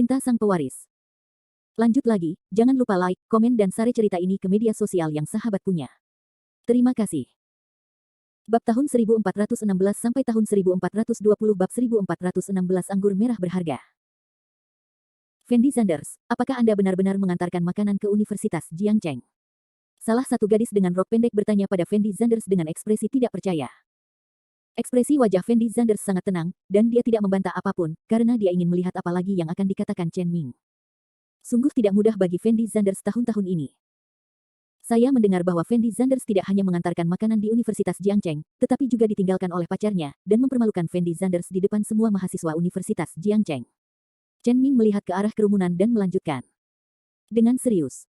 Cinta Sang Pewaris. Lanjut lagi, jangan lupa like, komen dan share cerita ini ke media sosial yang sahabat punya. Terima kasih. Bab tahun 1416 sampai tahun 1420 bab 1416 anggur merah berharga. Fendi Zanders, apakah Anda benar-benar mengantarkan makanan ke Universitas Jiangcheng? Salah satu gadis dengan rok pendek bertanya pada Fendi Zanders dengan ekspresi tidak percaya. Ekspresi wajah Fendi Zanders sangat tenang, dan dia tidak membantah apapun, karena dia ingin melihat apa lagi yang akan dikatakan Chen Ming. Sungguh tidak mudah bagi Fendi Zanders tahun-tahun ini. Saya mendengar bahwa Fendi Zanders tidak hanya mengantarkan makanan di Universitas Jiangcheng, tetapi juga ditinggalkan oleh pacarnya, dan mempermalukan Fendi Zanders di depan semua mahasiswa Universitas Jiangcheng. Chen Ming melihat ke arah kerumunan dan melanjutkan. Dengan serius.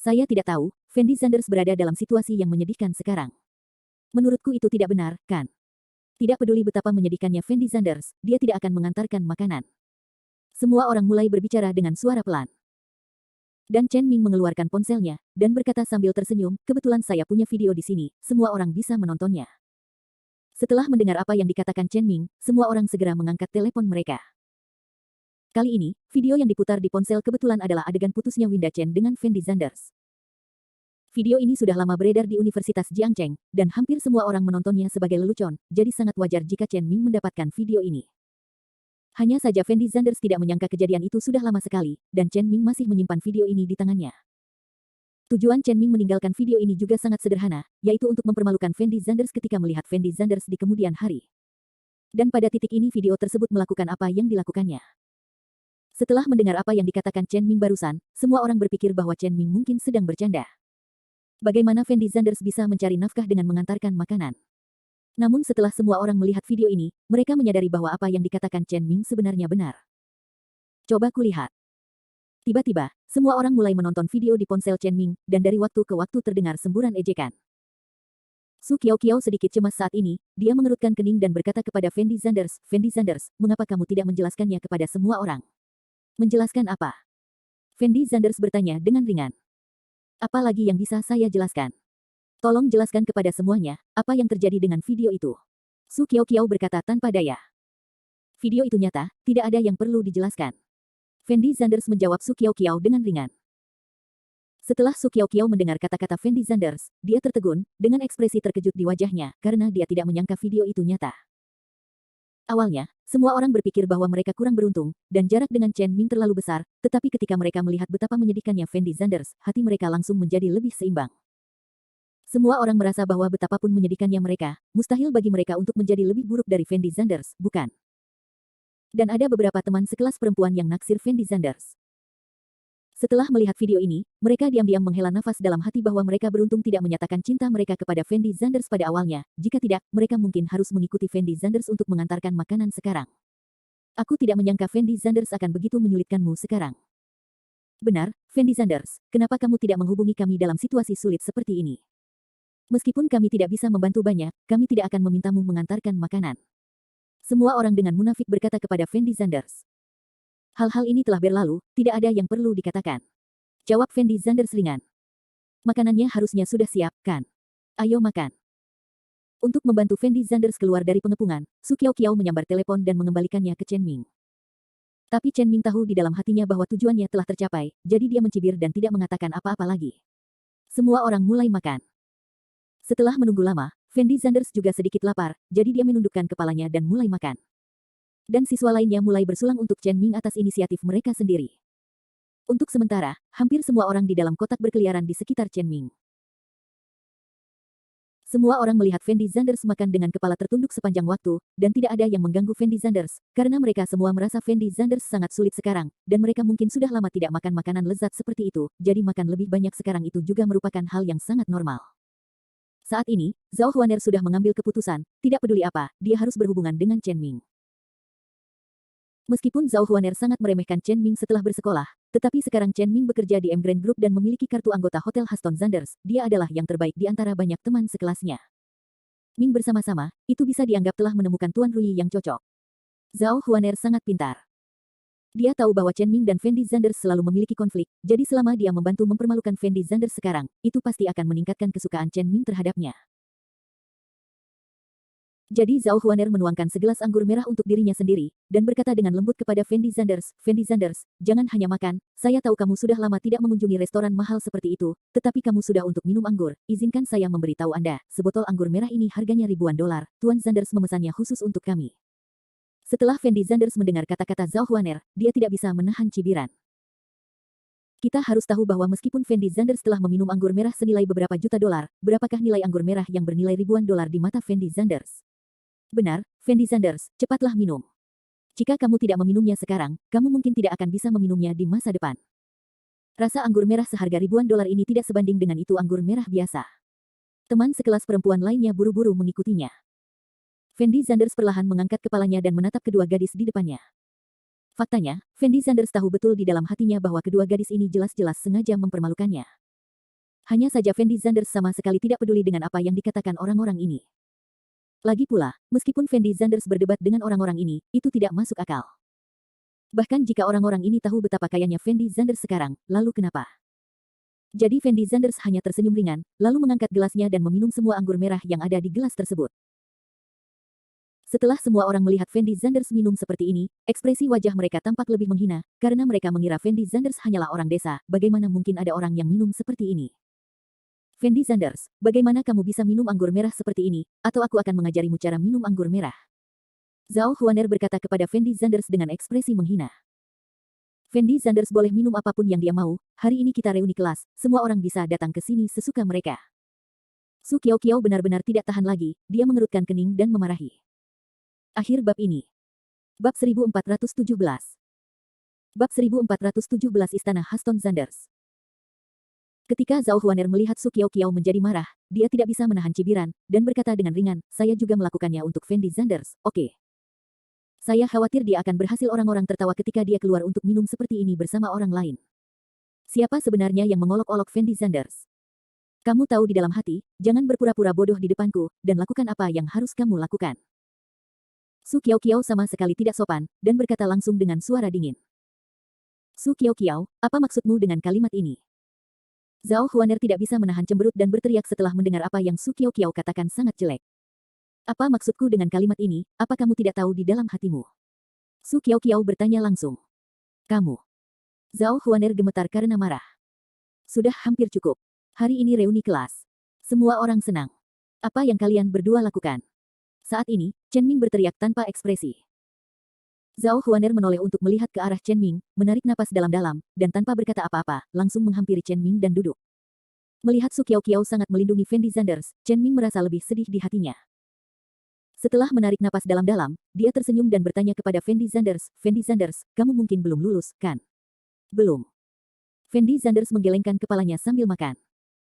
Saya tidak tahu, Fendi Zanders berada dalam situasi yang menyedihkan sekarang. Menurutku itu tidak benar, kan? Tidak peduli betapa menyedihkannya Fendi Zanders, dia tidak akan mengantarkan makanan. Semua orang mulai berbicara dengan suara pelan. Dan Chen Ming mengeluarkan ponselnya, dan berkata sambil tersenyum, kebetulan saya punya video di sini, semua orang bisa menontonnya. Setelah mendengar apa yang dikatakan Chen Ming, semua orang segera mengangkat telepon mereka. Kali ini, video yang diputar di ponsel kebetulan adalah adegan putusnya Winda Chen dengan Fendi Zanders. Video ini sudah lama beredar di Universitas Jiangcheng, dan hampir semua orang menontonnya sebagai lelucon, jadi sangat wajar jika Chen Ming mendapatkan video ini. Hanya saja Fendi Zanders tidak menyangka kejadian itu sudah lama sekali, dan Chen Ming masih menyimpan video ini di tangannya. Tujuan Chen Ming meninggalkan video ini juga sangat sederhana, yaitu untuk mempermalukan Fendi Zanders ketika melihat Fendi Zanders di kemudian hari. Dan pada titik ini video tersebut melakukan apa yang dilakukannya. Setelah mendengar apa yang dikatakan Chen Ming barusan, semua orang berpikir bahwa Chen Ming mungkin sedang bercanda. Bagaimana Fendi Zanders bisa mencari nafkah dengan mengantarkan makanan? Namun setelah semua orang melihat video ini, mereka menyadari bahwa apa yang dikatakan Chen Ming sebenarnya benar. Coba kulihat. Tiba-tiba, semua orang mulai menonton video di ponsel Chen Ming, dan dari waktu ke waktu terdengar semburan ejekan. Su Qiao sedikit cemas saat ini, dia mengerutkan kening dan berkata kepada Fendi Zanders, "Fendi Zanders, mengapa kamu tidak menjelaskannya kepada semua orang?" Menjelaskan apa? Fendi Zanders bertanya dengan ringan. Apa lagi yang bisa saya jelaskan? Tolong jelaskan kepada semuanya, apa yang terjadi dengan video itu. Su Qiao berkata tanpa daya. Video itu nyata, tidak ada yang perlu dijelaskan. Fendi Zanders menjawab Su Qiao dengan ringan. Setelah Su Qiao mendengar kata-kata Fendi Zanders, dia tertegun, dengan ekspresi terkejut di wajahnya, karena dia tidak menyangka video itu nyata. Awalnya, semua orang berpikir bahwa mereka kurang beruntung, dan jarak dengan Chen Ming terlalu besar, tetapi ketika mereka melihat betapa menyedihkannya Fendi Zanders, hati mereka langsung menjadi lebih seimbang. Semua orang merasa bahwa betapapun menyedihkannya mereka, mustahil bagi mereka untuk menjadi lebih buruk dari Fendi Zanders, bukan? Dan ada beberapa teman sekelas perempuan yang naksir Fendi Zanders. Setelah melihat video ini, mereka diam-diam menghela nafas dalam hati bahwa mereka beruntung tidak menyatakan cinta mereka kepada Fendi Zanders pada awalnya, jika tidak, mereka mungkin harus mengikuti Fendi Zanders untuk mengantarkan makanan sekarang. Aku tidak menyangka Fendi Zanders akan begitu menyulitkanmu sekarang. Benar, Fendi Zanders, kenapa kamu tidak menghubungi kami dalam situasi sulit seperti ini? Meskipun kami tidak bisa membantu banyak, kami tidak akan memintamu mengantarkan makanan. Semua orang dengan munafik berkata kepada Fendi Zanders. Hal-hal ini telah berlalu, tidak ada yang perlu dikatakan. Jawab Fendi Zanders ringan. Makanannya harusnya sudah siap, kan? Ayo makan. Untuk membantu Fendi Zanders keluar dari pengepungan, Su Qiao menyambar telepon dan mengembalikannya ke Chen Ming. Tapi Chen Ming tahu di dalam hatinya bahwa tujuannya telah tercapai, jadi dia mencibir dan tidak mengatakan apa-apa lagi. Semua orang mulai makan. Setelah menunggu lama, Fendi Zanders juga sedikit lapar, jadi dia menundukkan kepalanya dan mulai makan. Dan siswa lainnya mulai bersulang untuk Chen Ming atas inisiatif mereka sendiri. Untuk sementara, hampir semua orang di dalam kotak berkeliaran di sekitar Chen Ming. Semua orang melihat Fendi Zanders makan dengan kepala tertunduk sepanjang waktu, dan tidak ada yang mengganggu Fendi Zanders, karena mereka semua merasa Fendi Zanders sangat sulit sekarang, dan mereka mungkin sudah lama tidak makan makanan lezat seperti itu, jadi makan lebih banyak sekarang itu juga merupakan hal yang sangat normal. Saat ini, Zhao Huaner sudah mengambil keputusan, tidak peduli apa, dia harus berhubungan dengan Chen Ming. Meskipun Zhao Huaner sangat meremehkan Chen Ming setelah bersekolah, tetapi sekarang Chen Ming bekerja di Emgrand Group dan memiliki kartu anggota Hotel Haston Zanders, dia adalah yang terbaik di antara banyak teman sekelasnya. Ming bersama-sama, itu bisa dianggap telah menemukan Tuan Rui yang cocok. Zhao Huaner sangat pintar. Dia tahu bahwa Chen Ming dan Fendi Zanders selalu memiliki konflik, jadi selama dia membantu mempermalukan Fendi Zanders sekarang, itu pasti akan meningkatkan kesukaan Chen Ming terhadapnya. Jadi Zhao Huaner menuangkan segelas anggur merah untuk dirinya sendiri, dan berkata dengan lembut kepada Fendi Zanders, Fendi Zanders, jangan hanya makan, saya tahu kamu sudah lama tidak mengunjungi restoran mahal seperti itu, tetapi kamu sudah untuk minum anggur, izinkan saya memberitahu Anda, sebotol anggur merah ini harganya ribuan dolar, Tuan Zanders memesannya khusus untuk kami. Setelah Fendi Zanders mendengar kata-kata Zhao Huaner, dia tidak bisa menahan cibiran. Kita harus tahu bahwa meskipun Fendi Zanders telah meminum anggur merah senilai beberapa juta dolar, berapakah nilai anggur merah yang bernilai ribuan dolar di mata Fendi Zanders? Benar, Fendi Zanders, cepatlah minum. Jika kamu tidak meminumnya sekarang, kamu mungkin tidak akan bisa meminumnya di masa depan. Rasa anggur merah seharga ribuan dolar ini tidak sebanding dengan itu anggur merah biasa. Teman sekelas perempuan lainnya buru-buru mengikutinya. Fendi Zanders perlahan mengangkat kepalanya dan menatap kedua gadis di depannya. Faktanya, Fendi Zanders tahu betul di dalam hatinya bahwa kedua gadis ini jelas-jelas sengaja mempermalukannya. Hanya saja Fendi Zanders sama sekali tidak peduli dengan apa yang dikatakan orang-orang ini. Lagi pula, meskipun Fendi Zanders berdebat dengan orang-orang ini, itu tidak masuk akal. Bahkan jika orang-orang ini tahu betapa kayanya Fendi Zanders sekarang, lalu kenapa? Jadi Fendi Zanders hanya tersenyum ringan, lalu mengangkat gelasnya dan meminum semua anggur merah yang ada di gelas tersebut. Setelah semua orang melihat Fendi Zanders minum seperti ini, ekspresi wajah mereka tampak lebih menghina, karena mereka mengira Fendi Zanders hanyalah orang desa, bagaimana mungkin ada orang yang minum seperti ini? Fendi Zanders, bagaimana kamu bisa minum anggur merah seperti ini, atau aku akan mengajarimu cara minum anggur merah? Zhao Huaner berkata kepada Fendi Zanders dengan ekspresi menghina. Fendi Zanders boleh minum apapun yang dia mau, hari ini kita reuni kelas, semua orang bisa datang ke sini sesuka mereka. Su Qiao benar-benar tidak tahan lagi, dia mengerutkan kening dan memarahi. Akhir bab ini. Bab 1417. Bab 1417 Istana Haston Zanders. Ketika Zhao Huaner melihat Su Qiao menjadi marah, dia tidak bisa menahan cibiran, dan berkata dengan ringan, saya juga melakukannya untuk Fendi Zanders, oke. Saya khawatir dia akan berhasil orang-orang tertawa ketika dia keluar untuk minum seperti ini bersama orang lain. Siapa sebenarnya yang mengolok-olok Fendi Zanders? Kamu tahu di dalam hati, jangan berpura-pura bodoh di depanku, dan lakukan apa yang harus kamu lakukan. Su Qiao sama sekali tidak sopan, dan berkata langsung dengan suara dingin. Su Qiao, apa maksudmu dengan kalimat ini? Zhao Huaner tidak bisa menahan cemberut dan berteriak setelah mendengar apa yang Su Qiao katakan sangat jelek. Apa maksudku dengan kalimat ini, apa kamu tidak tahu di dalam hatimu? Su Qiao bertanya langsung. Kamu. Zhao Huaner gemetar karena marah. Sudah hampir cukup. Hari ini reuni kelas. Semua orang senang. Apa yang kalian berdua lakukan? Saat ini, Chen Ming berteriak tanpa ekspresi. Zhao Huaner menoleh untuk melihat ke arah Chen Ming, menarik napas dalam-dalam, dan tanpa berkata apa-apa, langsung menghampiri Chen Ming dan duduk. Melihat Su Qiao sangat melindungi Fendi Zanders, Chen Ming merasa lebih sedih di hatinya. Setelah menarik napas dalam-dalam, dia tersenyum dan bertanya kepada Fendi Zanders, Fendi Zanders, kamu mungkin belum lulus, kan? Belum. Fendi Zanders menggelengkan kepalanya sambil makan.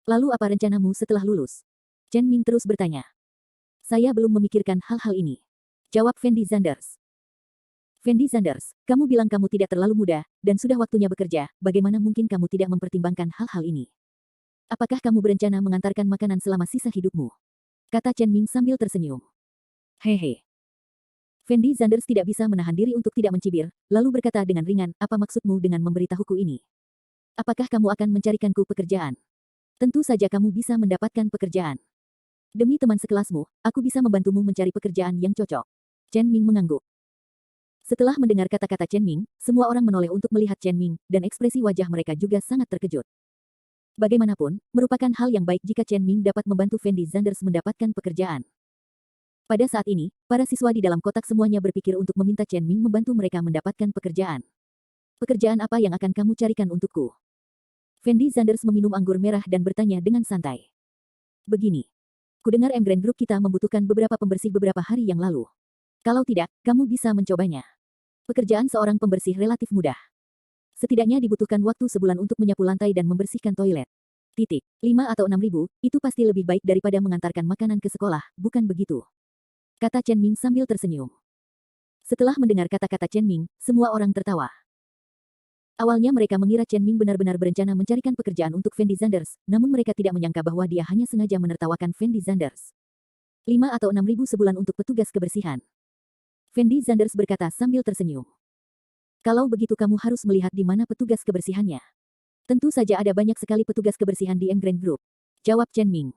Lalu apa rencanamu setelah lulus? Chen Ming terus bertanya. Saya belum memikirkan hal-hal ini. Jawab Fendi Zanders. Fendi Zanders, kamu bilang kamu tidak terlalu muda, dan sudah waktunya bekerja, bagaimana mungkin kamu tidak mempertimbangkan hal-hal ini? Apakah kamu berencana mengantarkan makanan selama sisa hidupmu? Kata Chen Ming sambil tersenyum. Hehe. Fendi Zanders tidak bisa menahan diri untuk tidak mencibir, lalu berkata dengan ringan, apa maksudmu dengan memberitahuku ini? Apakah kamu akan mencarikanku pekerjaan? Tentu saja kamu bisa mendapatkan pekerjaan. Demi teman sekelasmu, aku bisa membantumu mencari pekerjaan yang cocok. Chen Ming mengangguk. Setelah mendengar kata-kata Chen Ming, semua orang menoleh untuk melihat Chen Ming, dan ekspresi wajah mereka juga sangat terkejut. Bagaimanapun, merupakan hal yang baik jika Chen Ming dapat membantu Fendi Zanders mendapatkan pekerjaan. Pada saat ini, para siswa di dalam kotak semuanya berpikir untuk meminta Chen Ming membantu mereka mendapatkan pekerjaan. Pekerjaan apa yang akan kamu carikan untukku? Fendi Zanders meminum anggur merah dan bertanya dengan santai. Begini. Kudengar Grand Group kita membutuhkan beberapa pembersih beberapa hari yang lalu. Kalau tidak, kamu bisa mencobanya. Pekerjaan seorang pembersih relatif mudah. Setidaknya dibutuhkan waktu sebulan untuk menyapu lantai dan membersihkan toilet. 5 atau 6 ribu, itu pasti lebih baik daripada mengantarkan makanan ke sekolah, bukan begitu? Kata Chen Ming sambil tersenyum. Setelah mendengar kata-kata Chen Ming, semua orang tertawa. Awalnya mereka mengira Chen Ming benar-benar berencana mencarikan pekerjaan untuk Fendi Zanders, namun mereka tidak menyangka bahwa dia hanya sengaja menertawakan Fendi Zanders. 5 atau 6 ribu sebulan untuk petugas kebersihan. Fendi Zanders berkata sambil tersenyum. Kalau begitu kamu harus melihat di mana petugas kebersihannya. Tentu saja ada banyak sekali petugas kebersihan di Grand Group. Jawab Chen Ming.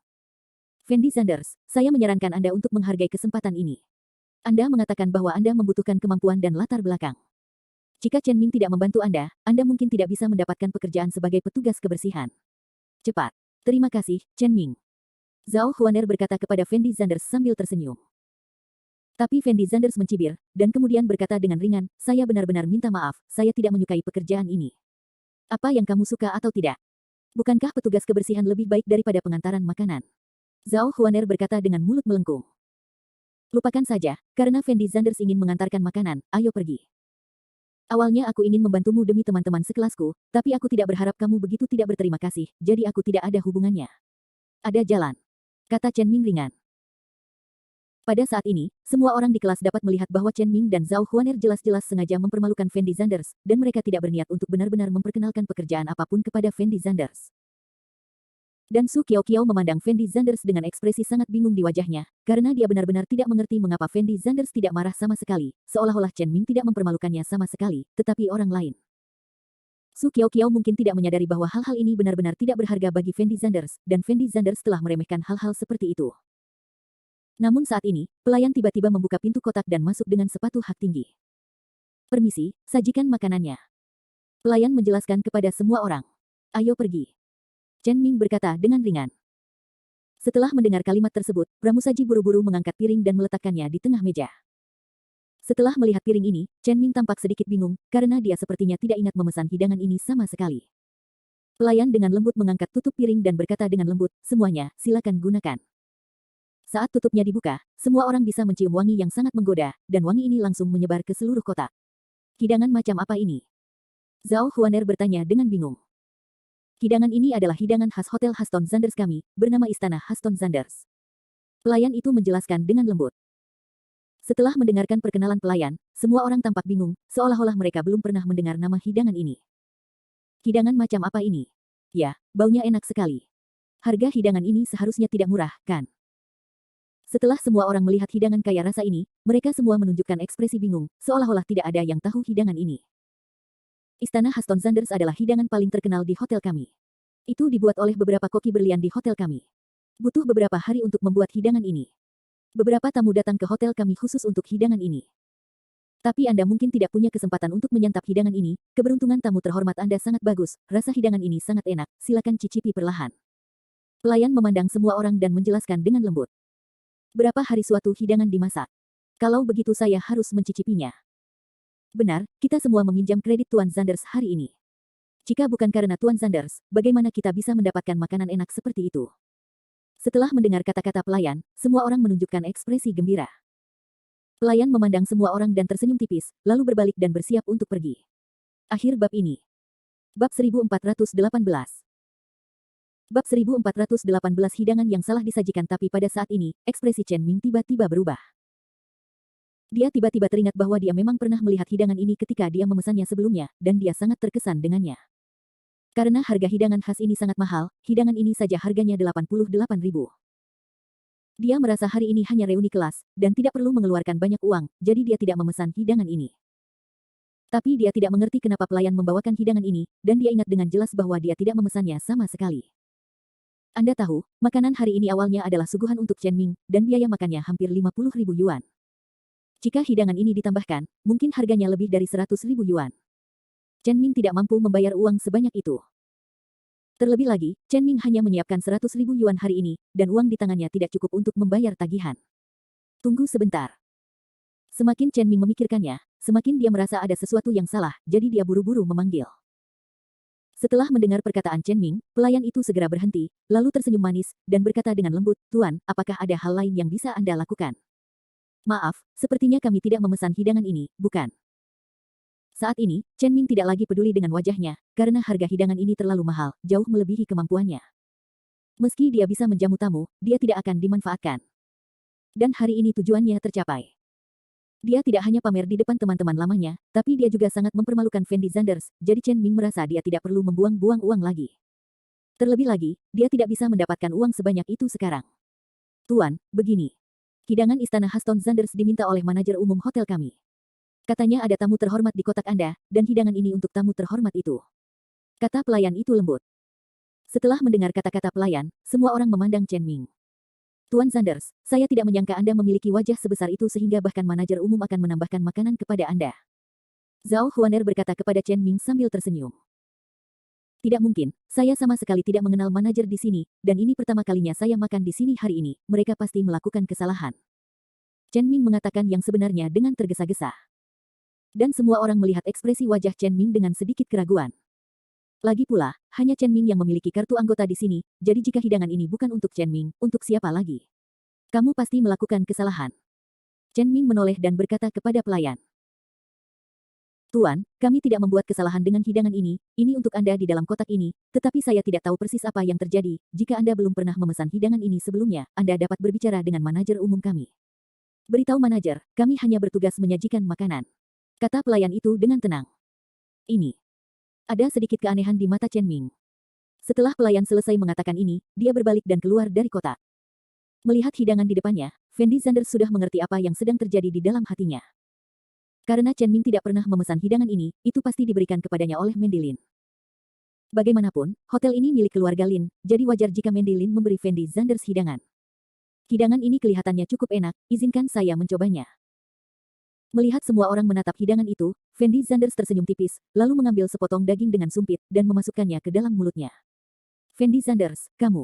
Fendi Sanders, saya menyarankan Anda untuk menghargai kesempatan ini. Anda mengatakan bahwa Anda membutuhkan kemampuan dan latar belakang. Jika Chen Ming tidak membantu Anda mungkin tidak bisa mendapatkan pekerjaan sebagai petugas kebersihan. Cepat. Terima kasih, Chen Ming. Zhao Huaner berkata kepada Fendi Sanders sambil tersenyum. Tapi Fendi Sanders mencibir, dan kemudian berkata dengan ringan, saya benar-benar minta maaf, saya tidak menyukai pekerjaan ini. Apa yang kamu suka atau tidak? Bukankah petugas kebersihan lebih baik daripada pengantaran makanan? Zhao Huaner berkata dengan mulut melengkung. Lupakan saja, karena Fendi Sanders ingin mengantarkan makanan, ayo pergi. Awalnya aku ingin membantumu demi teman-teman sekelasku, tapi aku tidak berharap kamu begitu tidak berterima kasih, jadi aku tidak ada hubungannya. Ada jalan. Kata Chen Ming ringan. Pada saat ini, semua orang di kelas dapat melihat bahwa Chen Ming dan Zhao Huaner jelas-jelas sengaja mempermalukan Fendi Sanders, dan mereka tidak berniat untuk benar-benar memperkenalkan pekerjaan apapun kepada Fendi Sanders. Dan Su Qiao memandang Fendi Sanders dengan ekspresi sangat bingung di wajahnya, karena dia benar-benar tidak mengerti mengapa Fendi Sanders tidak marah sama sekali, seolah-olah Chen Ming tidak mempermalukannya sama sekali, tetapi orang lain. Su Qiao mungkin tidak menyadari bahwa hal-hal ini benar-benar tidak berharga bagi Fendi Sanders, dan Fendi Sanders telah meremehkan hal-hal seperti itu. Namun saat ini, pelayan tiba-tiba membuka pintu kotak dan masuk dengan sepatu hak tinggi. Permisi, sajikan makanannya. Pelayan menjelaskan kepada semua orang. Ayo pergi. Chen Ming berkata dengan ringan. Setelah mendengar kalimat tersebut, pramusaji buru-buru mengangkat piring dan meletakkannya di tengah meja. Setelah melihat piring ini, Chen Ming tampak sedikit bingung, karena dia sepertinya tidak ingat memesan hidangan ini sama sekali. Pelayan dengan lembut mengangkat tutup piring dan berkata dengan lembut, semuanya, silakan gunakan. Saat tutupnya dibuka, semua orang bisa mencium wangi yang sangat menggoda, dan wangi ini langsung menyebar ke seluruh kotak. Hidangan macam apa ini? Zhao Huaner bertanya dengan bingung. Hidangan ini adalah hidangan khas Hotel Haston Sanders kami, bernama Istana Haston Sanders. Pelayan itu menjelaskan dengan lembut. Setelah mendengarkan perkenalan pelayan, semua orang tampak bingung, seolah-olah mereka belum pernah mendengar nama hidangan ini. Hidangan macam apa ini? Ya, baunya enak sekali. Harga hidangan ini seharusnya tidak murah, kan? Setelah semua orang melihat hidangan kaya rasa ini, mereka semua menunjukkan ekspresi bingung, seolah-olah tidak ada yang tahu hidangan ini. Istana Haston Sanders adalah hidangan paling terkenal di hotel kami. Itu dibuat oleh beberapa koki berlian di hotel kami. Butuh beberapa hari untuk membuat hidangan ini. Beberapa tamu datang ke hotel kami khusus untuk hidangan ini. Tapi Anda mungkin tidak punya kesempatan untuk menyantap hidangan ini, keberuntungan tamu terhormat Anda sangat bagus, rasa hidangan ini sangat enak, silakan cicipi perlahan. Pelayan memandang semua orang dan menjelaskan dengan lembut. Berapa hari suatu hidangan dimasak? Kalau begitu saya harus mencicipinya. Benar, kita semua meminjam kredit Tuan Sanders hari ini. Jika bukan karena Tuan Sanders, bagaimana kita bisa mendapatkan makanan enak seperti itu? Setelah mendengar kata-kata pelayan, semua orang menunjukkan ekspresi gembira. Pelayan memandang semua orang dan tersenyum tipis, lalu berbalik dan bersiap untuk pergi. Akhir bab ini. Bab 1418. Bab 1418 hidangan yang salah disajikan tapi pada saat ini, ekspresi Chen Ming tiba-tiba berubah. Dia tiba-tiba teringat bahwa dia memang pernah melihat hidangan ini ketika dia memesannya sebelumnya, dan dia sangat terkesan dengannya. Karena harga hidangan khas ini sangat mahal, hidangan ini saja harganya 88.000. Dia merasa hari ini hanya reuni kelas, dan tidak perlu mengeluarkan banyak uang, jadi dia tidak memesan hidangan ini. Tapi dia tidak mengerti kenapa pelayan membawakan hidangan ini, dan dia ingat dengan jelas bahwa dia tidak memesannya sama sekali. Anda tahu, makanan hari ini awalnya adalah suguhan untuk Chen Ming, dan biaya makannya hampir 50.000 yuan. Jika hidangan ini ditambahkan, mungkin harganya lebih dari 100.000 yuan. Chen Ming tidak mampu membayar uang sebanyak itu. Terlebih lagi, Chen Ming hanya menyiapkan 100.000 yuan hari ini, dan uang di tangannya tidak cukup untuk membayar tagihan. Tunggu sebentar. Semakin Chen Ming memikirkannya, semakin dia merasa ada sesuatu yang salah, jadi dia buru-buru memanggil. Setelah mendengar perkataan Chen Ming, pelayan itu segera berhenti, lalu tersenyum manis, dan berkata dengan lembut, Tuan, apakah ada hal lain yang bisa Anda lakukan? Maaf, sepertinya kami tidak memesan hidangan ini, bukan? Saat ini, Chen Ming tidak lagi peduli dengan wajahnya, karena harga hidangan ini terlalu mahal, jauh melebihi kemampuannya. Meski dia bisa menjamu tamu, dia tidak akan dimanfaatkan. Dan hari ini tujuannya tercapai. Dia tidak hanya pamer di depan teman-teman lamanya, tapi dia juga sangat mempermalukan Fendi Sanders, jadi Chen Ming merasa dia tidak perlu membuang-buang uang lagi. Terlebih lagi, dia tidak bisa mendapatkan uang sebanyak itu sekarang. Tuan, begini. Hidangan Istana Haston Sanders diminta oleh manajer umum hotel kami. Katanya ada tamu terhormat di kotak Anda, dan hidangan ini untuk tamu terhormat itu. Kata pelayan itu lembut. Setelah mendengar kata-kata pelayan, semua orang memandang Chen Ming. Tuan Sanders, saya tidak menyangka Anda memiliki wajah sebesar itu sehingga bahkan manajer umum akan menambahkan makanan kepada Anda. Zhao Huaner berkata kepada Chen Ming sambil tersenyum. Tidak mungkin, saya sama sekali tidak mengenal manajer di sini, dan ini pertama kalinya saya makan di sini hari ini, mereka pasti melakukan kesalahan. Chen Ming mengatakan yang sebenarnya dengan tergesa-gesa. Dan semua orang melihat ekspresi wajah Chen Ming dengan sedikit keraguan. Lagi pula, hanya Chen Ming yang memiliki kartu anggota di sini, jadi jika hidangan ini bukan untuk Chen Ming, untuk siapa lagi? Kamu pasti melakukan kesalahan. Chen Ming menoleh dan berkata kepada pelayan. Tuan, kami tidak membuat kesalahan dengan hidangan ini untuk Anda di dalam kotak ini, tetapi saya tidak tahu persis apa yang terjadi. Jika Anda belum pernah memesan hidangan ini sebelumnya, Anda dapat berbicara dengan manajer umum kami. Beritahu manajer, kami hanya bertugas menyajikan makanan. Kata pelayan itu dengan tenang. Ini. Ada sedikit keanehan di mata Chen Ming. Setelah pelayan selesai mengatakan ini, dia berbalik dan keluar dari kotak. Melihat hidangan di depannya, Fendi Sanders sudah mengerti apa yang sedang terjadi di dalam hatinya. Karena Chen Ming tidak pernah memesan hidangan ini, itu pasti diberikan kepadanya oleh Mandy Lin. Bagaimanapun, hotel ini milik keluarga Lin, jadi wajar jika Mandy Lin memberi Fendi Sanders hidangan. Hidangan ini kelihatannya cukup enak, izinkan saya mencobanya. Melihat semua orang menatap hidangan itu, Fendi Sanders tersenyum tipis, lalu mengambil sepotong daging dengan sumpit dan memasukkannya ke dalam mulutnya. Fendi Sanders, kamu.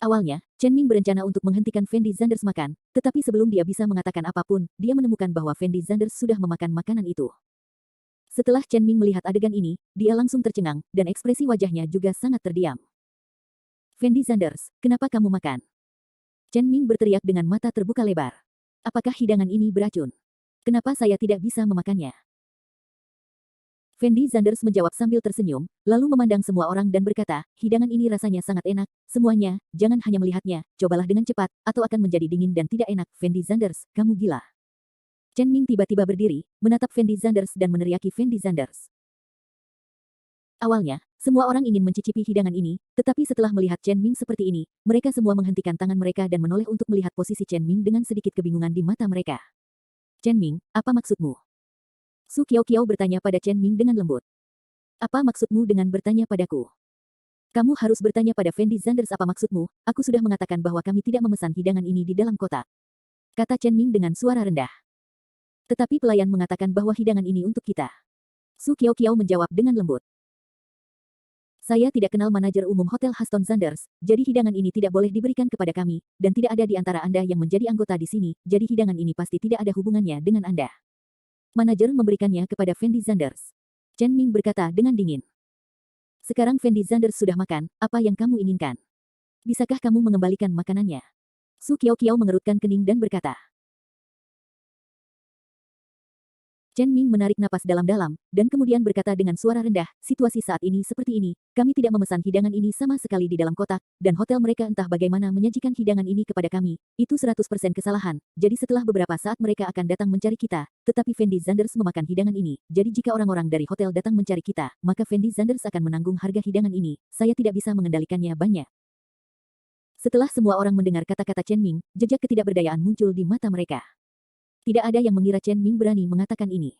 Awalnya, Chen Ming berencana untuk menghentikan Fendi Sanders makan, tetapi sebelum dia bisa mengatakan apapun, dia menemukan bahwa Fendi Sanders sudah memakan makanan itu. Setelah Chen Ming melihat adegan ini, dia langsung tercengang, dan ekspresi wajahnya juga sangat terdiam. Fendi Sanders, kenapa kamu makan? Chen Ming berteriak dengan mata terbuka lebar. Apakah hidangan ini beracun? Kenapa saya tidak bisa memakannya? Fendi Sanders menjawab sambil tersenyum, lalu memandang semua orang dan berkata, hidangan ini rasanya sangat enak, semuanya, jangan hanya melihatnya, cobalah dengan cepat, atau akan menjadi dingin dan tidak enak. Fendi Sanders, kamu gila. Chen Ming tiba-tiba berdiri, menatap Fendi Sanders dan meneriaki Fendi Sanders. Awalnya, semua orang ingin mencicipi hidangan ini, tetapi setelah melihat Chen Ming seperti ini, mereka semua menghentikan tangan mereka dan menoleh untuk melihat posisi Chen Ming dengan sedikit kebingungan di mata mereka. Chen Ming, apa maksudmu? Su Qiao bertanya pada Chen Ming dengan lembut. Apa maksudmu dengan bertanya padaku? Kamu harus bertanya pada Fendi Sanders apa maksudmu, aku sudah mengatakan bahwa kami tidak memesan hidangan ini di dalam kotak. Kata Chen Ming dengan suara rendah. Tetapi pelayan mengatakan bahwa hidangan ini untuk kita. Su Qiao menjawab dengan lembut. Saya tidak kenal manajer umum Hotel Huston Sanders, jadi hidangan ini tidak boleh diberikan kepada kami, dan tidak ada di antara Anda yang menjadi anggota di sini, jadi hidangan ini pasti tidak ada hubungannya dengan Anda. Manajer memberikannya kepada Fendi Sanders. Chen Ming berkata dengan dingin. Sekarang Fendi Sanders sudah makan, apa yang kamu inginkan? Bisakah kamu mengembalikan makanannya? Su Qiao mengerutkan kening dan berkata. Chen Ming menarik napas dalam-dalam, dan kemudian berkata dengan suara rendah, situasi saat ini seperti ini, kami tidak memesan hidangan ini sama sekali di dalam kotak, dan hotel mereka entah bagaimana menyajikan hidangan ini kepada kami, itu 100% kesalahan, jadi setelah beberapa saat mereka akan datang mencari kita, tetapi Fendi Sanders memakan hidangan ini, jadi jika orang-orang dari hotel datang mencari kita, maka Fendi Sanders akan menanggung harga hidangan ini, saya tidak bisa mengendalikannya banyak. Setelah semua orang mendengar kata-kata Chen Ming, jejak ketidakberdayaan muncul di mata mereka. Tidak ada yang mengira Chen Ming berani mengatakan ini.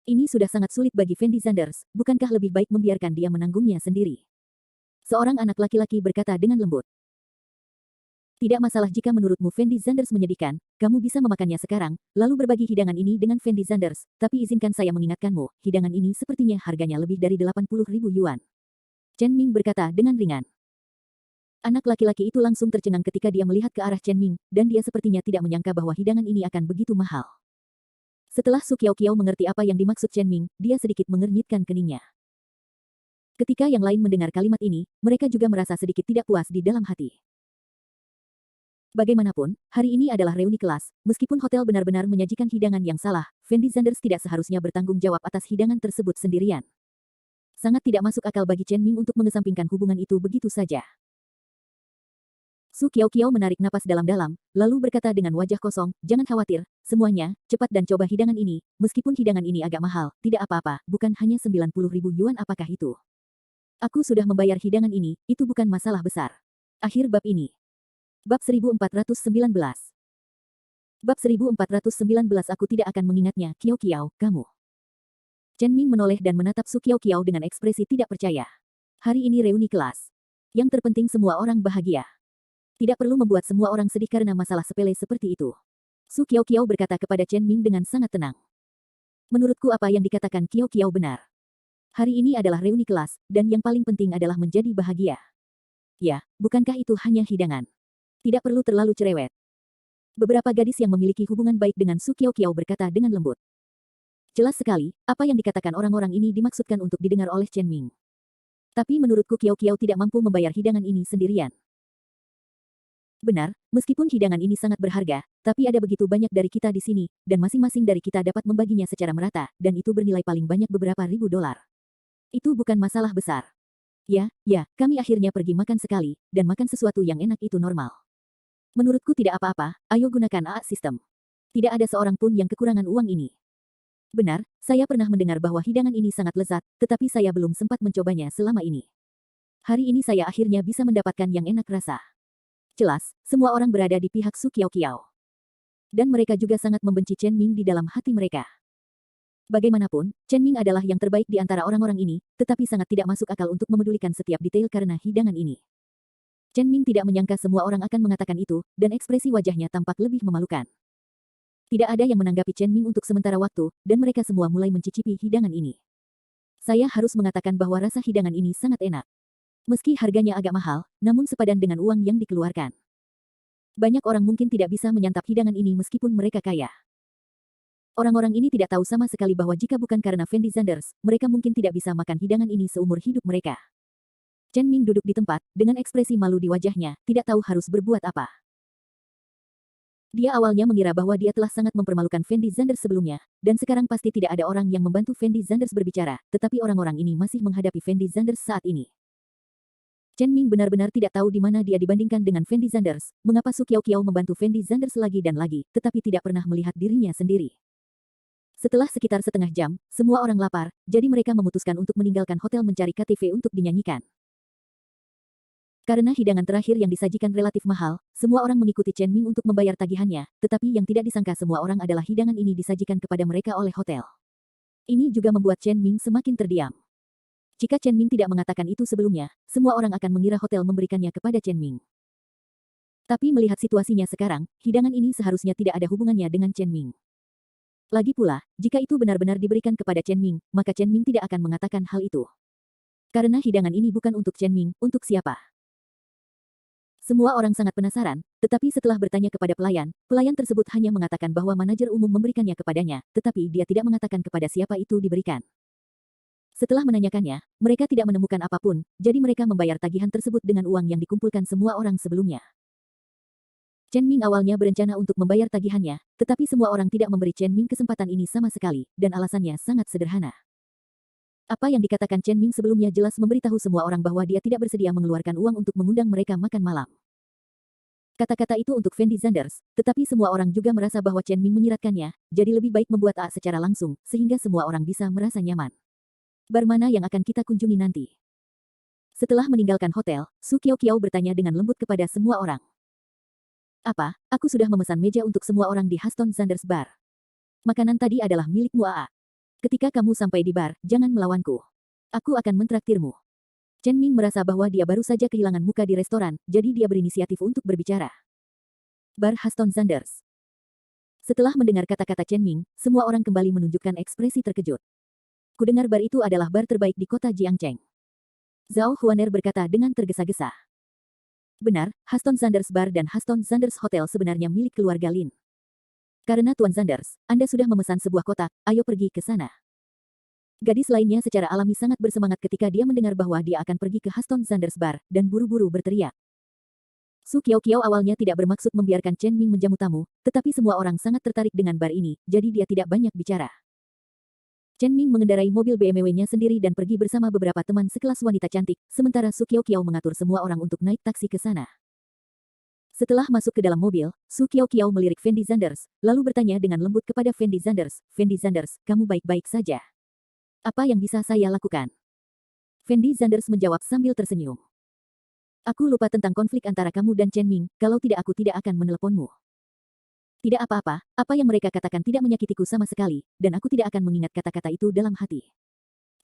Ini sudah sangat sulit bagi Fendi Sanders, bukankah lebih baik membiarkan dia menanggungnya sendiri? Seorang anak laki-laki berkata dengan lembut. Tidak masalah jika menurutmu Fendi Sanders menyedihkan, kamu bisa memakannya sekarang, lalu berbagi hidangan ini dengan Fendi Sanders, tapi izinkan saya mengingatkanmu, hidangan ini sepertinya harganya lebih dari 80.000 yuan. Chen Ming berkata dengan ringan. Anak laki-laki itu langsung tercengang ketika dia melihat ke arah Chen Ming, dan dia sepertinya tidak menyangka bahwa hidangan ini akan begitu mahal. Setelah Su Qiao mengerti apa yang dimaksud Chen Ming, dia sedikit mengernyitkan keningnya. Ketika yang lain mendengar kalimat ini, mereka juga merasa sedikit tidak puas di dalam hati. Bagaimanapun, hari ini adalah reuni kelas, meskipun hotel benar-benar menyajikan hidangan yang salah, Fendi Sanders tidak seharusnya bertanggung jawab atas hidangan tersebut sendirian. Sangat tidak masuk akal bagi Chen Ming untuk mengesampingkan hubungan itu begitu saja. Su Qiao menarik napas dalam-dalam, lalu berkata dengan wajah kosong, jangan khawatir, semuanya, cepat dan coba hidangan ini, meskipun hidangan ini agak mahal, tidak apa-apa, bukan hanya 90.000 yuan apakah itu? Aku sudah membayar hidangan ini, itu bukan masalah besar. Akhir bab ini. Bab 1419. Bab 1419 aku tidak akan mengingatnya, Qiao, kamu. Chen Ming menoleh dan menatap Su Qiao dengan ekspresi tidak percaya. Hari ini reuni kelas. Yang terpenting semua orang bahagia. Tidak perlu membuat semua orang sedih karena masalah sepele seperti itu. Su Qiaoqiao berkata kepada Chen Ming dengan sangat tenang. Menurutku apa yang dikatakan Qiaoqiao benar. Hari ini adalah reuni kelas, dan yang paling penting adalah menjadi bahagia. Ya, bukankah itu hanya hidangan? Tidak perlu terlalu cerewet. Beberapa gadis yang memiliki hubungan baik dengan Su Qiaoqiao berkata dengan lembut. Jelas sekali, apa yang dikatakan orang-orang ini dimaksudkan untuk didengar oleh Chen Ming. Tapi menurutku Qiaoqiao tidak mampu membayar hidangan ini sendirian. Benar, meskipun hidangan ini sangat berharga, tapi ada begitu banyak dari kita di sini, dan masing-masing dari kita dapat membaginya secara merata, dan itu bernilai paling banyak beberapa ribu dolar. Itu bukan masalah besar. Ya, kami akhirnya pergi makan sekali, dan makan sesuatu yang enak itu normal. Menurutku tidak apa-apa, ayo gunakan AA sistem. Tidak ada seorang pun yang kekurangan uang ini. Benar, saya pernah mendengar bahwa hidangan ini sangat lezat, tetapi saya belum sempat mencobanya selama ini. Hari ini saya akhirnya bisa mendapatkan yang enak rasa. Jelas, semua orang berada di pihak Su Qiaoqiao. Dan mereka juga sangat membenci Chen Ming di dalam hati mereka. Bagaimanapun, Chen Ming adalah yang terbaik di antara orang-orang ini, tetapi sangat tidak masuk akal untuk memedulikan setiap detail karena hidangan ini. Chen Ming tidak menyangka semua orang akan mengatakan itu, dan ekspresi wajahnya tampak lebih memalukan. Tidak ada yang menanggapi Chen Ming untuk sementara waktu, dan mereka semua mulai mencicipi hidangan ini. Saya harus mengatakan bahwa rasa hidangan ini sangat enak. Meski harganya agak mahal, namun sepadan dengan uang yang dikeluarkan. Banyak orang mungkin tidak bisa menyantap hidangan ini meskipun mereka kaya. Orang-orang ini tidak tahu sama sekali bahwa jika bukan karena Fendi Zanders, mereka mungkin tidak bisa makan hidangan ini seumur hidup mereka. Chen Ming duduk di tempat, dengan ekspresi malu di wajahnya, tidak tahu harus berbuat apa. Dia awalnya mengira bahwa dia telah sangat mempermalukan Fendi Zanders sebelumnya, dan sekarang pasti tidak ada orang yang membantu Fendi Zanders berbicara, tetapi orang-orang ini masih menghadapi Fendi Zanders saat ini. Chen Ming benar-benar tidak tahu di mana dia dibandingkan dengan Fendi Zanders, mengapa Su Qiaoqiao membantu Fendi Zanders lagi dan lagi, tetapi tidak pernah melihat dirinya sendiri. Setelah sekitar setengah jam, semua orang lapar, jadi mereka memutuskan untuk meninggalkan hotel mencari KTV untuk dinyanyikan. Karena hidangan terakhir yang disajikan relatif mahal, semua orang mengikuti Chen Ming untuk membayar tagihannya, tetapi yang tidak disangka semua orang adalah hidangan ini disajikan kepada mereka oleh hotel. Ini juga membuat Chen Ming semakin terdiam. Jika Chen Ming tidak mengatakan itu sebelumnya, semua orang akan mengira hotel memberikannya kepada Chen Ming. Tapi melihat situasinya sekarang, hidangan ini seharusnya tidak ada hubungannya dengan Chen Ming. Lagi pula, jika itu benar-benar diberikan kepada Chen Ming, maka Chen Ming tidak akan mengatakan hal itu. Karena hidangan ini bukan untuk Chen Ming, untuk siapa? Semua orang sangat penasaran, tetapi setelah bertanya kepada pelayan, pelayan tersebut hanya mengatakan bahwa manajer umum memberikannya kepadanya, tetapi dia tidak mengatakan kepada siapa itu diberikan. Setelah menanyakannya, mereka tidak menemukan apapun, jadi mereka membayar tagihan tersebut dengan uang yang dikumpulkan semua orang sebelumnya. Chen Ming awalnya berencana untuk membayar tagihannya, tetapi semua orang tidak memberi Chen Ming kesempatan ini sama sekali, dan alasannya sangat sederhana. Apa yang dikatakan Chen Ming sebelumnya jelas memberitahu semua orang bahwa dia tidak bersedia mengeluarkan uang untuk mengundang mereka makan malam. Kata-kata itu untuk Fendi Zanders, tetapi semua orang juga merasa bahwa Chen Ming menyiratkannya, jadi lebih baik membuat A secara langsung, sehingga semua orang bisa merasa nyaman. Bar mana yang akan kita kunjungi nanti? Setelah meninggalkan hotel, Su Qiaoqiao bertanya dengan lembut kepada semua orang. Apa, aku sudah memesan meja untuk semua orang di Haston Zanders Bar. Makanan tadi adalah milikmu AA. Ketika kamu sampai di bar, jangan melawanku. Aku akan mentraktirmu. Chen Ming merasa bahwa dia baru saja kehilangan muka di restoran, jadi dia berinisiatif untuk berbicara. Bar Haston Zanders. Setelah mendengar kata-kata Chen Ming, semua orang kembali menunjukkan ekspresi terkejut. Kudengar bar itu adalah bar terbaik di kota Jiangcheng. Zhao Huaner berkata dengan tergesa-gesa. Benar, Haston Zanders Bar dan Haston Zanders Hotel sebenarnya milik keluarga Lin. Karena Tuan Zanders, Anda sudah memesan sebuah kotak, ayo pergi ke sana. Gadis lainnya secara alami sangat bersemangat ketika dia mendengar bahwa dia akan pergi ke Haston Zanders Bar, dan buru-buru berteriak. Su Qiaoqiao awalnya tidak bermaksud membiarkan Chen Ming menjamu tamu, tetapi semua orang sangat tertarik dengan bar ini, jadi dia tidak banyak bicara. Chen Ming mengendarai mobil BMW-nya sendiri dan pergi bersama beberapa teman sekelas wanita cantik, sementara Su Qiaoqiao mengatur semua orang untuk naik taksi ke sana. Setelah masuk ke dalam mobil, Su Qiaoqiao melirik Fendi Zanders, lalu bertanya dengan lembut kepada Fendi Zanders, "Fendi Zanders, kamu baik-baik saja? Apa yang bisa saya lakukan?" Fendi Zanders menjawab sambil tersenyum. "Aku lupa tentang konflik antara kamu dan Chen Ming, kalau tidak aku tidak akan meneleponmu. Tidak apa-apa, apa yang mereka katakan tidak menyakitiku sama sekali, dan aku tidak akan mengingat kata-kata itu dalam hati."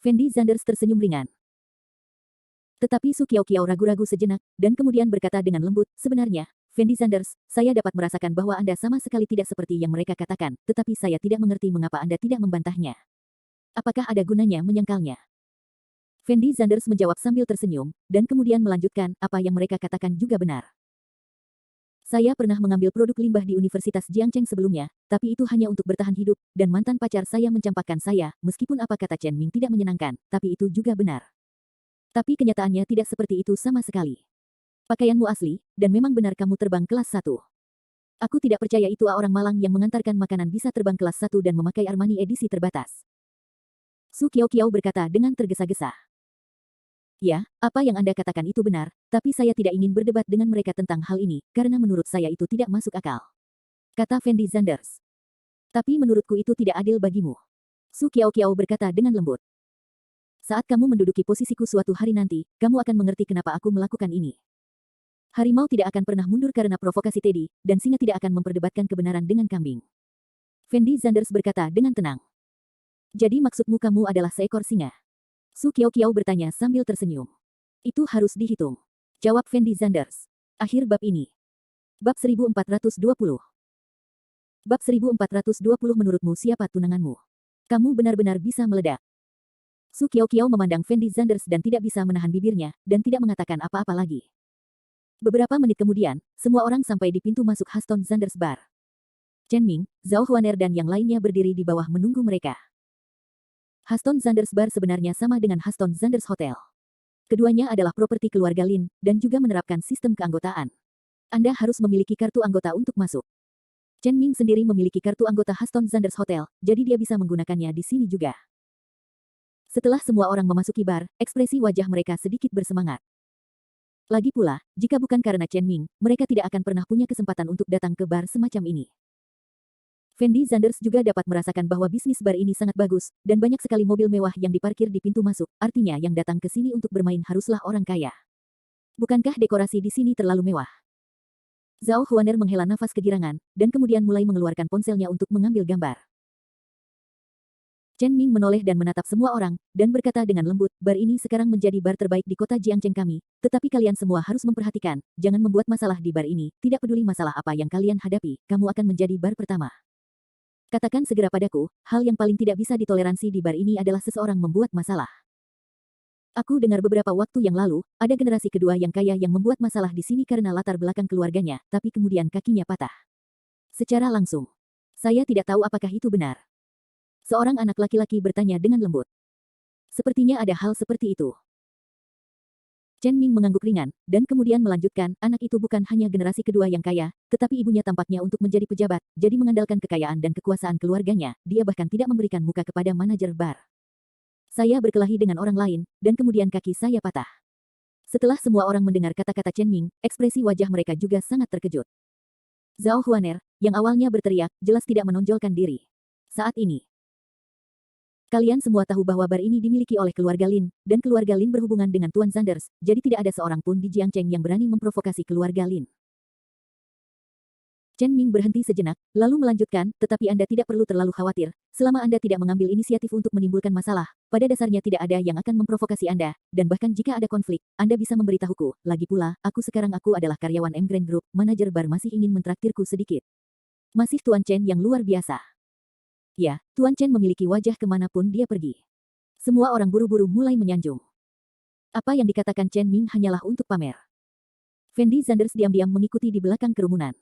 Fendi Zanders tersenyum ringan. Tetapi Su Qiao ragu-ragu sejenak, dan kemudian berkata dengan lembut, sebenarnya, Fendi Sanders, saya dapat merasakan bahwa Anda sama sekali tidak seperti yang mereka katakan, tetapi saya tidak mengerti mengapa Anda tidak membantahnya. Apakah ada gunanya menyangkalnya? Fendi Sanders menjawab sambil tersenyum, dan kemudian melanjutkan, apa yang mereka katakan juga benar. Saya pernah mengambil produk limbah di Universitas Jiangcheng sebelumnya, tapi itu hanya untuk bertahan hidup, dan mantan pacar saya mencampakkan saya, meskipun apa kata Chen Ming tidak menyenangkan, tapi itu juga benar. Tapi kenyataannya tidak seperti itu sama sekali. Pakaianmu asli, dan memang benar kamu terbang kelas 1. Aku tidak percaya itu orang malang yang mengantarkan makanan bisa terbang kelas 1 dan memakai Armani edisi terbatas. Su Qiao berkata dengan tergesa-gesa. Ya, apa yang Anda katakan itu benar, tapi saya tidak ingin berdebat dengan mereka tentang hal ini, karena menurut saya itu tidak masuk akal. Kata Fendi Sanders. Tapi menurutku itu tidak adil bagimu. Su Qiao berkata dengan lembut. Saat kamu menduduki posisiku suatu hari nanti, kamu akan mengerti kenapa aku melakukan ini. Harimau tidak akan pernah mundur karena provokasi Teddy, dan singa tidak akan memperdebatkan kebenaran dengan kambing. Fendi Sanders berkata dengan tenang. Jadi maksudmu kamu adalah seekor singa? Su Qiao bertanya sambil tersenyum. Itu harus dihitung. Jawab Fendi Sanders. Akhir bab ini. Bab 1420. Bab 1420 menurutmu siapa tunanganmu? Kamu benar-benar bisa meledak. Su Qiao memandang Fendi Sanders dan tidak bisa menahan bibirnya, dan tidak mengatakan apa-apa lagi. Beberapa menit kemudian, semua orang sampai di pintu masuk Haston Sanders Bar. Chen Ming, Zhao Huaner dan yang lainnya berdiri di bawah menunggu mereka. Haston Sanders Bar sebenarnya sama dengan Haston Sanders Hotel. Keduanya adalah properti keluarga Lin, dan juga menerapkan sistem keanggotaan. Anda harus memiliki kartu anggota untuk masuk. Chen Ming sendiri memiliki kartu anggota Haston Sanders Hotel, jadi dia bisa menggunakannya di sini juga. Setelah semua orang memasuki bar, ekspresi wajah mereka sedikit bersemangat. Lagi pula, jika bukan karena Chen Ming, mereka tidak akan pernah punya kesempatan untuk datang ke bar semacam ini. Fendi Sanders juga dapat merasakan bahwa bisnis bar ini sangat bagus, dan banyak sekali mobil mewah yang diparkir di pintu masuk, artinya yang datang ke sini untuk bermain haruslah orang kaya. Bukankah dekorasi di sini terlalu mewah? Zhao Huaner menghela nafas kegirangan, dan kemudian mulai mengeluarkan ponselnya untuk mengambil gambar. Chen Ming menoleh dan menatap semua orang, dan berkata dengan lembut, bar ini sekarang menjadi bar terbaik di kota Jiangcheng kami, tetapi kalian semua harus memperhatikan, jangan membuat masalah di bar ini, tidak peduli masalah apa yang kalian hadapi, kamu akan menjadi bar pertama. Katakan segera padaku, hal yang paling tidak bisa ditoleransi di bar ini adalah seseorang membuat masalah. Aku dengar beberapa waktu yang lalu, ada generasi kedua yang kaya yang membuat masalah di sini karena latar belakang keluarganya, tapi kemudian kakinya patah. Secara langsung. Saya tidak tahu apakah itu benar. Seorang anak laki-laki bertanya dengan lembut. Sepertinya ada hal seperti itu. Chen Ming mengangguk ringan, dan kemudian melanjutkan, anak itu bukan hanya generasi kedua yang kaya, tetapi ibunya tampaknya untuk menjadi pejabat, jadi mengandalkan kekayaan dan kekuasaan keluarganya, dia bahkan tidak memberikan muka kepada manajer bar. Saya berkelahi dengan orang lain, dan kemudian kaki saya patah. Setelah semua orang mendengar kata-kata Chen Ming, ekspresi wajah mereka juga sangat terkejut. Zhao Huaner, yang awalnya berteriak, jelas tidak menonjolkan diri. Saat ini, kalian semua tahu bahwa bar ini dimiliki oleh keluarga Lin, dan keluarga Lin berhubungan dengan Tuan Sanders, jadi tidak ada seorang pun di Jiangcheng yang berani memprovokasi keluarga Lin. Chen Ming berhenti sejenak, lalu melanjutkan, tetapi Anda tidak perlu terlalu khawatir, selama Anda tidak mengambil inisiatif untuk menimbulkan masalah, pada dasarnya tidak ada yang akan memprovokasi Anda, dan bahkan jika ada konflik, Anda bisa memberitahuku, lagi pula, aku adalah karyawan M Grand Group, manajer bar masih ingin mentraktirku sedikit. Masih Tuan Chen yang luar biasa. Ya, Tuan Chen memiliki wajah kemanapun dia pergi. Semua orang buru-buru mulai menyanjung. Apa yang dikatakan Chen Ming hanyalah untuk pamer. Fendi Sanders diam-diam mengikuti di belakang kerumunan.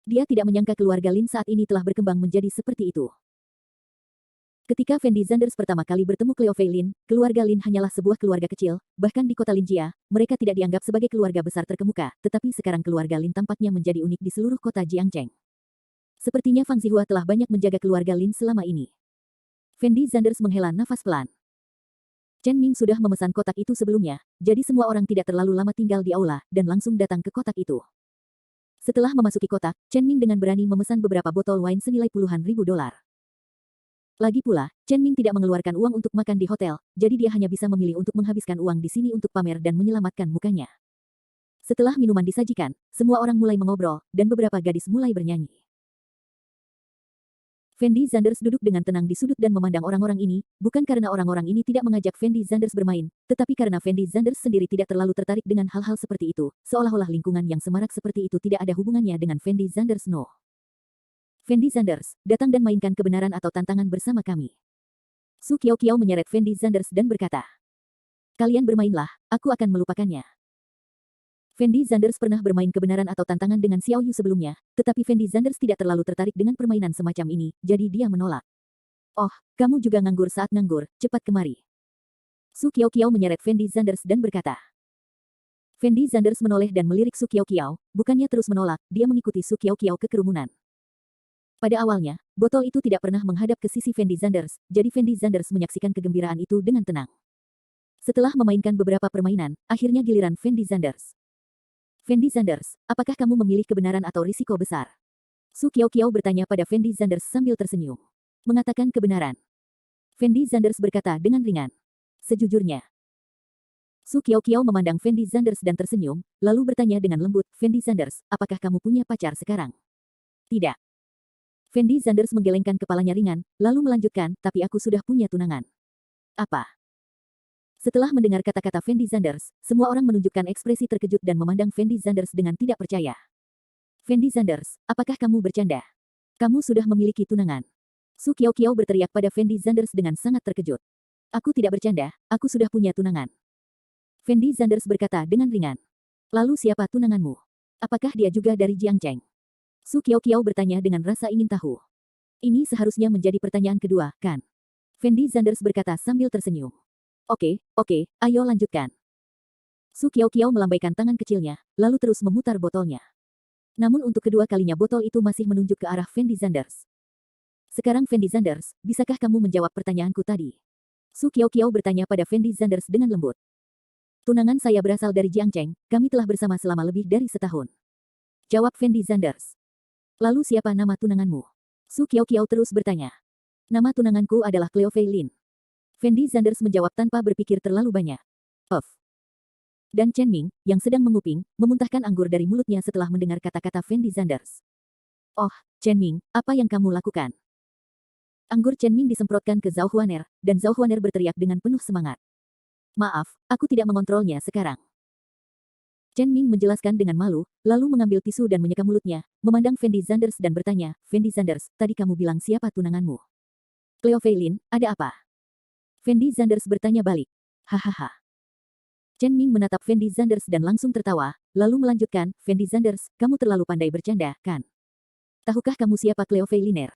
Dia tidak menyangka keluarga Lin saat ini telah berkembang menjadi seperti itu. Ketika Fendi Sanders pertama kali bertemu Cleo Fei Lin, keluarga Lin hanyalah sebuah keluarga kecil, bahkan di kota Linjia, mereka tidak dianggap sebagai keluarga besar terkemuka, tetapi sekarang keluarga Lin tampaknya menjadi unik di seluruh kota Jiangcheng. Sepertinya Fang Zihua telah banyak menjaga keluarga Lin selama ini. Fendi Sanders menghela nafas pelan. Chen Ming sudah memesan kotak itu sebelumnya, jadi semua orang tidak terlalu lama tinggal di aula, dan langsung datang ke kotak itu. Setelah memasuki kotak, Chen Ming dengan berani memesan beberapa botol wine senilai puluhan ribu dolar. Lagi pula, Chen Ming tidak mengeluarkan uang untuk makan di hotel, jadi dia hanya bisa memilih untuk menghabiskan uang di sini untuk pamer dan menyelamatkan mukanya. Setelah minuman disajikan, semua orang mulai mengobrol, dan beberapa gadis mulai bernyanyi. Fendi Zanders duduk dengan tenang di sudut dan memandang orang-orang ini, bukan karena orang-orang ini tidak mengajak Fendi Zanders bermain, tetapi karena Fendi Zanders sendiri tidak terlalu tertarik dengan hal-hal seperti itu, seolah-olah lingkungan yang semarak seperti itu tidak ada hubungannya dengan Fendi Zanders. No. Fendi Zanders, datang dan mainkan kebenaran atau tantangan bersama kami. Su Qiao menyeret Fendi Zanders dan berkata, kalian bermainlah, aku akan melupakannya. Fendi Zanders pernah bermain kebenaran atau tantangan dengan Xiao Yu sebelumnya, tetapi Fendi Zanders tidak terlalu tertarik dengan permainan semacam ini, jadi dia menolak. Oh, kamu juga nganggur saat nganggur, cepat kemari. Su Qiao menyeret Fendi Zanders dan berkata. Fendi Zanders menoleh dan melirik Su Qiao, bukannya terus menolak, dia mengikuti Su Qiao ke kerumunan. Pada awalnya, botol itu tidak pernah menghadap ke sisi Fendi Zanders, jadi Fendi Zanders menyaksikan kegembiraan itu dengan tenang. Setelah memainkan beberapa permainan, akhirnya giliran Fendi Zanders. Fendi Zanders, apakah kamu memilih kebenaran atau risiko besar? Su Qiao bertanya pada Fendi Zanders sambil tersenyum. Mengatakan kebenaran. Fendi Zanders berkata dengan ringan. Sejujurnya. Su Qiao memandang Fendi Zanders dan tersenyum, lalu bertanya dengan lembut, Fendi Zanders, apakah kamu punya pacar sekarang? Tidak. Fendi Zanders menggelengkan kepalanya ringan, lalu melanjutkan, tapi aku sudah punya tunangan. Apa? Setelah mendengar kata-kata Fendi Zanders, semua orang menunjukkan ekspresi terkejut dan memandang Fendi Zanders dengan tidak percaya. Fendi Zanders, apakah kamu bercanda? Kamu sudah memiliki tunangan. Su Qiao berteriak pada Fendi Zanders dengan sangat terkejut. Aku tidak bercanda, aku sudah punya tunangan. Fendi Zanders berkata dengan ringan. Lalu siapa tunanganmu? Apakah dia juga dari Jiangcheng? Su Qiao bertanya dengan rasa ingin tahu. Ini seharusnya menjadi pertanyaan kedua, kan? Fendi Zanders berkata sambil tersenyum. Oke, ayo lanjutkan. Su Qiao melambaikan tangan kecilnya, lalu terus memutar botolnya. Namun untuk kedua kalinya botol itu masih menunjuk ke arah Fendi Zanders. Sekarang Fendi Zanders, bisakah kamu menjawab pertanyaanku tadi? Su Qiao bertanya pada Fendi Zanders dengan lembut. Tunangan saya berasal dari Jiangcheng, kami telah bersama selama lebih dari setahun. Jawab Fendi Zanders. Lalu siapa nama tunanganmu? Su Qiao terus bertanya. Nama tunanganku adalah Cleo Fei Lin. Fendi Zanders menjawab tanpa berpikir terlalu banyak. Off. Dan Chen Ming, yang sedang menguping, memuntahkan anggur dari mulutnya setelah mendengar kata-kata Fendi Zanders. Oh, Chen Ming, apa yang kamu lakukan? Anggur Chen Ming disemprotkan ke Zhao Huaner, dan Zhao Huaner berteriak dengan penuh semangat. Maaf, aku tidak mengontrolnya sekarang. Chen Ming menjelaskan dengan malu, lalu mengambil tisu dan menyeka mulutnya, memandang Fendi Zanders dan bertanya, Fendi Zanders, tadi kamu bilang siapa tunanganmu? Cleo Fei Lin, ada apa? Fendi Zanders bertanya balik. Hahaha. Chen Ming menatap Fendi Zanders dan langsung tertawa, lalu melanjutkan, Fendi Zanders, kamu terlalu pandai bercanda, kan? Tahukah kamu siapa Cleo Fei Liner?